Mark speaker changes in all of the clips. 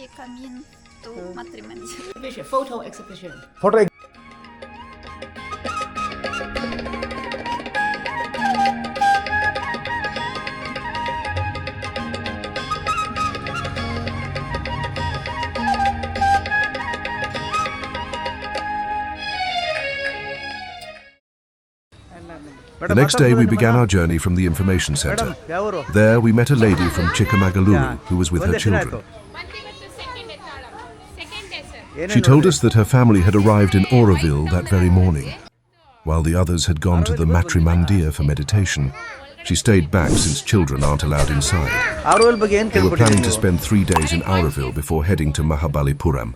Speaker 1: we come in to matrimony.
Speaker 2: Photo exhibition.
Speaker 3: The next day we began our journey from the information centre. There we met a lady from Chikamagaluru who was with her children. She told us that her family had arrived in Auroville that very morning. While the others had gone to the Matrimandir for meditation, she stayed back since children aren't allowed inside. They were planning to spend 3 days in Auroville before heading to Mahabalipuram.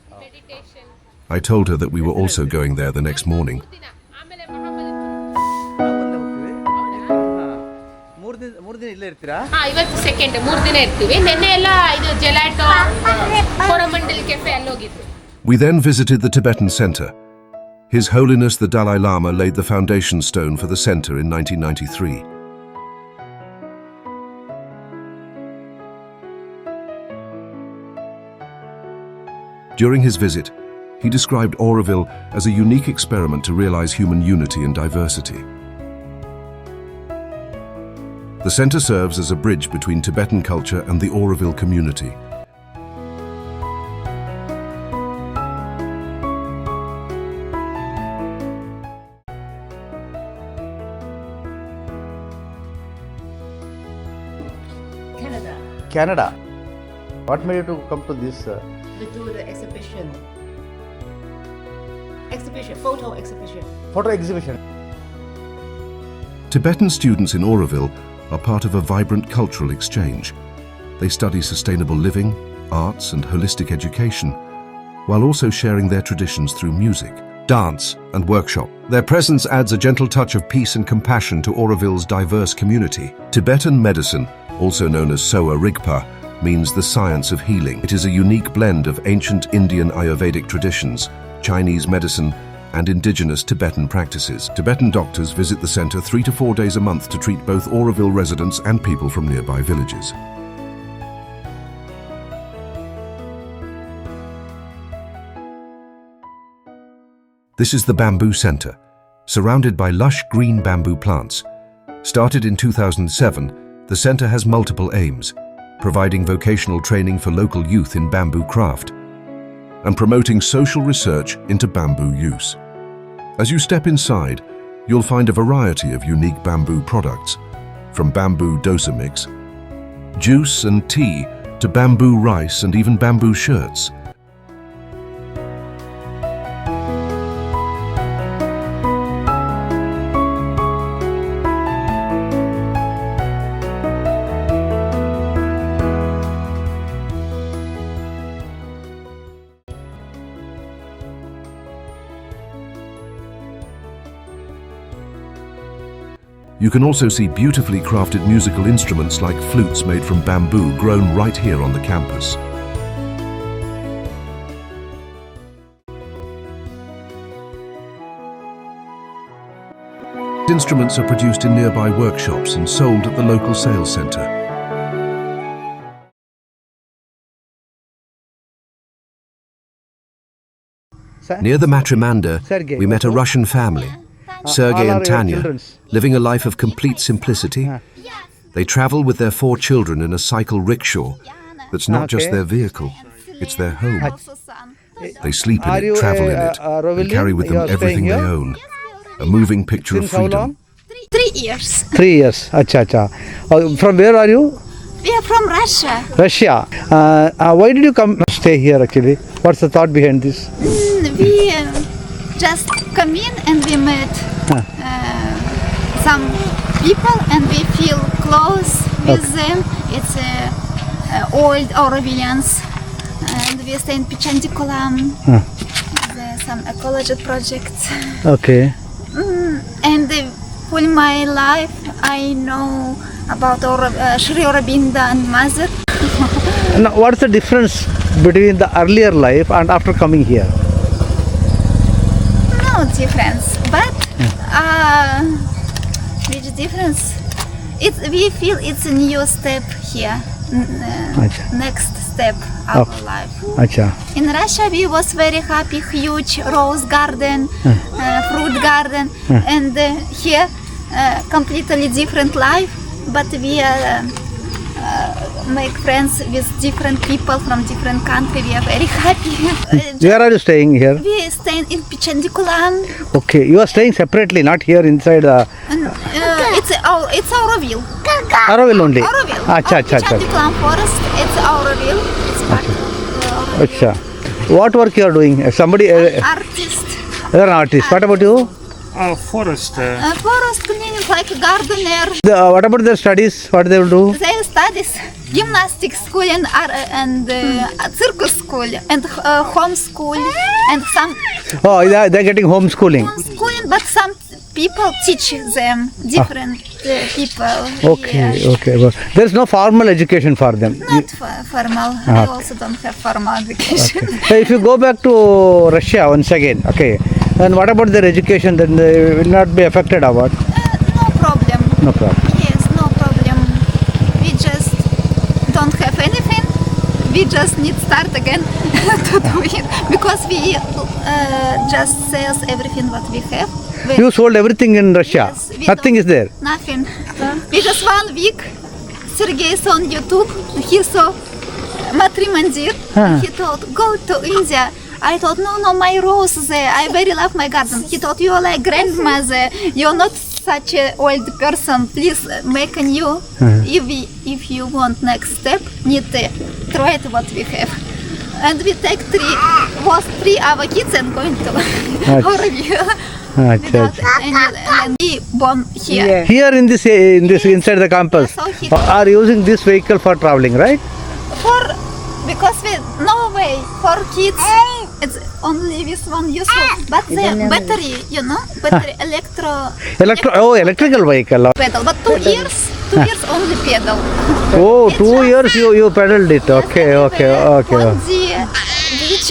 Speaker 3: I told her that we were also going there the next morning. We then visited the Tibetan Centre. His Holiness the Dalai Lama laid the foundation stone for the centre in 1993. During his visit, he described Auroville as a unique experiment to realize human unity and diversity. The centre serves as a bridge between Tibetan culture and the Auroville community.
Speaker 4: Canada. What made you to come to this?
Speaker 2: We do the exhibition. Photo exhibition.
Speaker 4: Photo exhibition.
Speaker 3: Tibetan students in Auroville are part of a vibrant cultural exchange. They study sustainable living, arts and holistic education, while also sharing their traditions through music, dance and workshop. Their presence adds a gentle touch of peace and compassion to Auroville's diverse community. Tibetan medicine, also known as Soa Rigpa, means the science of healing. It is a unique blend of ancient Indian Ayurvedic traditions, Chinese medicine, and indigenous Tibetan practices. Tibetan doctors visit the centre 3 to 4 days a month to treat both Auroville residents and people from nearby villages. This is the Bamboo Centre, surrounded by lush green bamboo plants. Started in 2007, the centre has multiple aims, providing vocational training for local youth in bamboo craft, and promoting social research into bamboo use. As you step inside, you'll find a variety of unique bamboo products, from bamboo dosa mix, juice and tea, to bamboo rice and even bamboo shirts. You can also see beautifully crafted musical instruments like flutes made from bamboo grown right here on the campus. Instruments are produced in nearby workshops and sold at the local sales centre. Near the Matrimandir, we met a Russian family, Sergei and Tanya, living a life of complete simplicity. They travel with their 4 children in a cycle rickshaw that's not just their vehicle, it's their home. They sleep in it, travel in it, and carry with them everything they own. A moving picture of freedom.
Speaker 1: 3 years.
Speaker 4: 3 years. Acha, acha. From where are you?
Speaker 1: We are from Russia.
Speaker 4: Russia. Why did you come stay here actually? What's the thought behind this?
Speaker 1: We just come in and we met some people and we feel close with them. It's old Aurovillians and we stay in Pichandikulam. There's some ecology projects.
Speaker 4: Okay.
Speaker 1: And for my life I know about Sri Aurobindo and Mother.
Speaker 4: Now, what's the difference between the earlier life and after coming here?
Speaker 1: No difference, but which difference? We feel it's a new step here, next step. step our life.
Speaker 4: Acha.
Speaker 1: In Russia, we was very happy, huge rose garden, fruit garden, and here completely different life. But we make friends with different people from different country. We are very happy.
Speaker 4: Where are you staying here?
Speaker 1: We stay in Pichandikulam.
Speaker 4: Okay, you are staying separately, not here inside the
Speaker 1: It's auroville.
Speaker 4: Auroville only.
Speaker 1: Auroville.
Speaker 4: Acha, acha, acha.
Speaker 1: Pichandikulam forest. It's auroville. It's part of
Speaker 4: Acha. What work you are doing? Somebody,
Speaker 1: artist.
Speaker 4: you are an artist. What about you?
Speaker 5: Forest.
Speaker 1: Forest cleaning, like gardener.
Speaker 4: What about their studies? What they will do?
Speaker 1: They studies gymnastics school and circus school and home school and some
Speaker 4: Oh, they are getting homeschooling.
Speaker 1: schooling, but some people teach them different people.
Speaker 4: Okay,
Speaker 1: here.
Speaker 4: okay. Well, there is no formal education for them.
Speaker 1: Not formal. I also don't have formal education.
Speaker 4: So if you go back to Russia once again, okay, then what about their education? Then they will not be affected or what?
Speaker 1: No problem.
Speaker 4: No problem.
Speaker 1: Yes, no problem. We just don't have anything. We just need start again to do it because we just sells everything what we have.
Speaker 4: You sold everything in Russia.
Speaker 1: Yes, we
Speaker 4: Nothing
Speaker 1: don't-
Speaker 4: is there.
Speaker 1: Nothing. We just 1 week. Sergey saw on YouTube. He saw Matri Mandir. He told, go to India. I thought, no, my rose there. I very love my garden. He thought, you are like grandmother. You're not such an old person. Please make a new. If you want next step, need to try it what we have. And we take 3 our kids and going to Auroville. Without any, and we born here.
Speaker 4: Here in this inside the campus,
Speaker 1: So he
Speaker 4: are using this vehicle for traveling, right?
Speaker 1: because we no way for kids. It's only this one useful, but the battery, battery
Speaker 4: Electrical vehicle.
Speaker 1: pedal. But 2 years only pedal.
Speaker 4: Oh,
Speaker 1: It's
Speaker 4: 2 years
Speaker 1: just-
Speaker 4: you pedaled it. Okay.
Speaker 1: On the beach.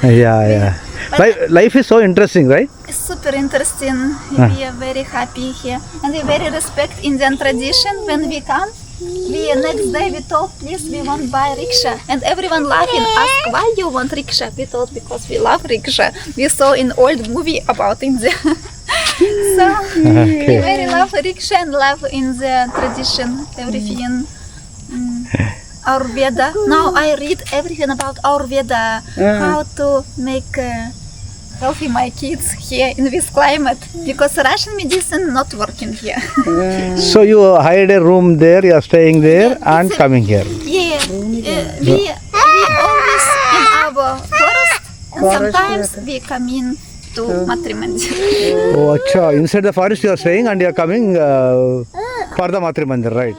Speaker 4: Yeah. Life is so interesting, right?
Speaker 1: It's super interesting. We are very happy here, and we very respect Indian tradition. When we come, next day we told, please, we want buy rickshaw, and everyone laughing, ask why you want rickshaw. We told because we love rickshaw. We saw in old movie about India. So we very love rickshaw and love in the tradition everything. Ayurveda. Now I read everything about Ayurveda, how to make healthy my kids here in this climate, because Russian medicine not working here.
Speaker 4: So you hired a room there, you are staying there and coming here.
Speaker 1: Yeah, we always in our forest, and sometimes we come in to Matrimandir.
Speaker 4: Oh, acha. Inside the forest you are staying and you are coming for the Matri Mandir, right?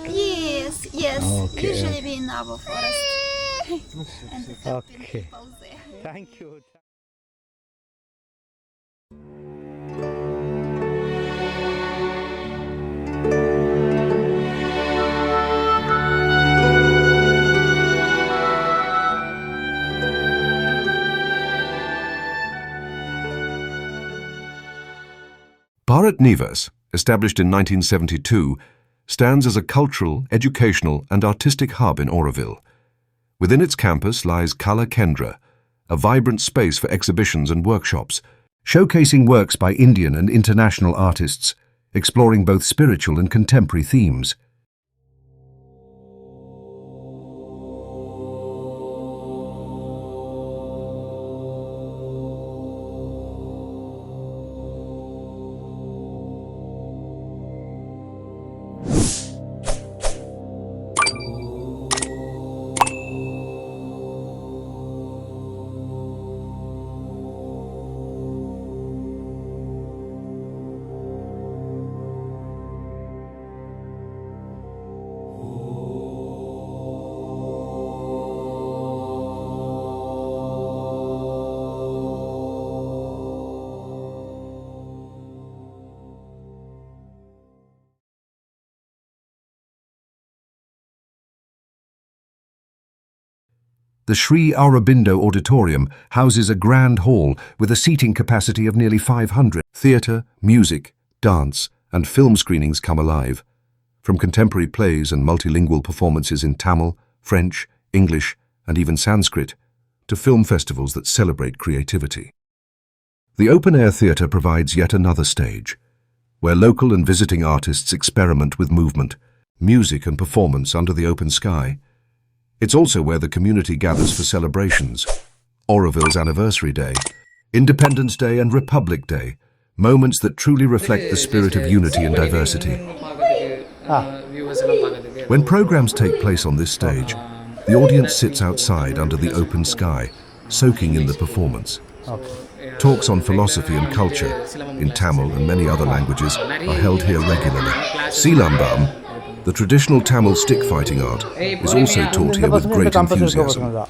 Speaker 1: Yes.
Speaker 4: Okay.
Speaker 1: Usually we in our forest and helping
Speaker 4: Okay.
Speaker 1: people there.
Speaker 4: Thank you.
Speaker 3: Bharat Nivas, established in 1972, stands as a cultural, educational and artistic hub in Auroville. Within its campus lies Kala Kendra, a vibrant space for exhibitions and workshops, showcasing works by Indian and international artists, exploring both spiritual and contemporary themes. The Sri Aurobindo Auditorium houses a grand hall with a seating capacity of nearly 500. Theatre, music, dance and film screenings come alive. From contemporary plays and multilingual performances in Tamil, French, English, and even Sanskrit, to film festivals that celebrate creativity. The open-air theatre provides yet another stage, where local and visiting artists experiment with movement, music and performance under the open sky. It's also where the community gathers for celebrations, Auroville's Anniversary Day, Independence Day and Republic Day, moments that truly reflect the spirit of unity and diversity. When programs take place on this stage, the audience sits outside under the open sky, soaking in the performance. Talks on philosophy and culture, in Tamil and many other languages, are held here regularly. Silambam, the traditional Tamil stick fighting art, is also taught here with great enthusiasm.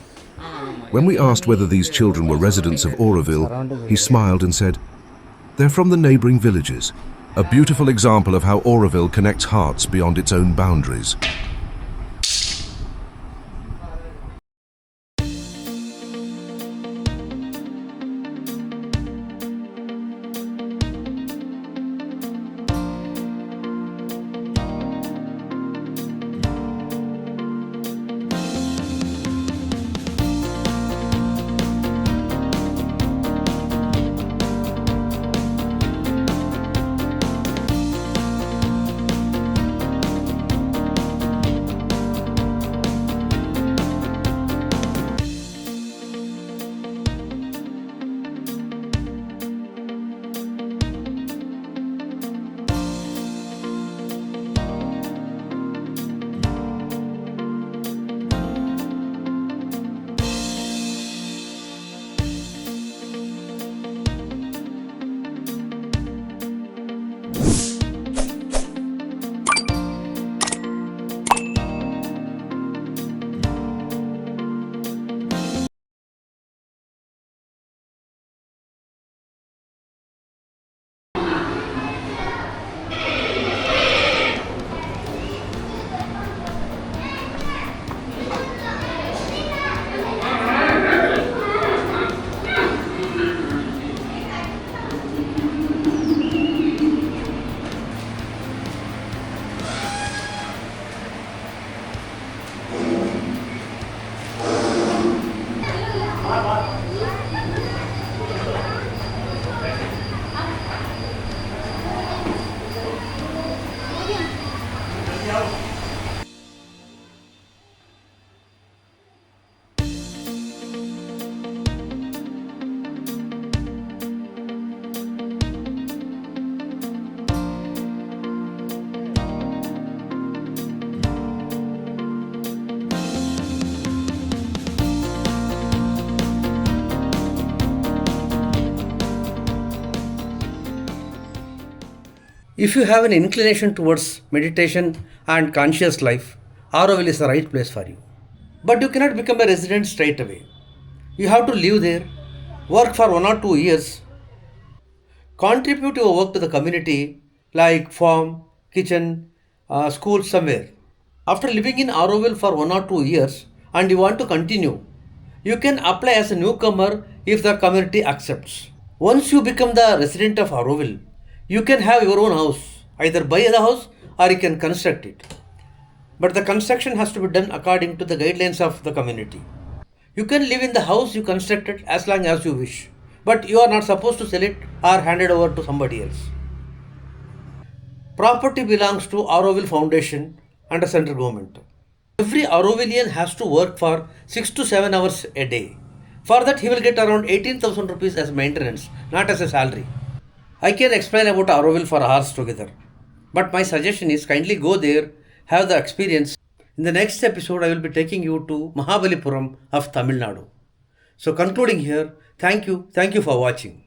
Speaker 3: When we asked whether these children were residents of Auroville, he smiled and said, "They're from the neighbouring villages, a beautiful example of how Auroville connects hearts beyond its own boundaries."
Speaker 5: If you have an inclination towards meditation and conscious life, Auroville is the right place for you. But you cannot become a resident straight away. You have to live there, work for 1 or 2 years, contribute your work to the community like farm, kitchen, school somewhere. After living in Auroville for 1 or 2 years and you want to continue, you can apply as a newcomer if the community accepts. Once you become the resident of Auroville, you can have your own house, either buy the house or you can construct it. But the construction has to be done according to the guidelines of the community. You can live in the house you constructed as long as you wish, but you are not supposed to sell it or hand it over to somebody else. Property belongs to Auroville Foundation and the central government. Every Aurovillian has to work for 6 to 7 hours a day. For that he will get around 18,000 rupees as maintenance, not as a salary. I can explain about Auroville for hours together. But my suggestion is kindly go there, have the experience. In the next episode, I will be taking you to Mahabalipuram of Tamil Nadu. So concluding here, thank you for watching.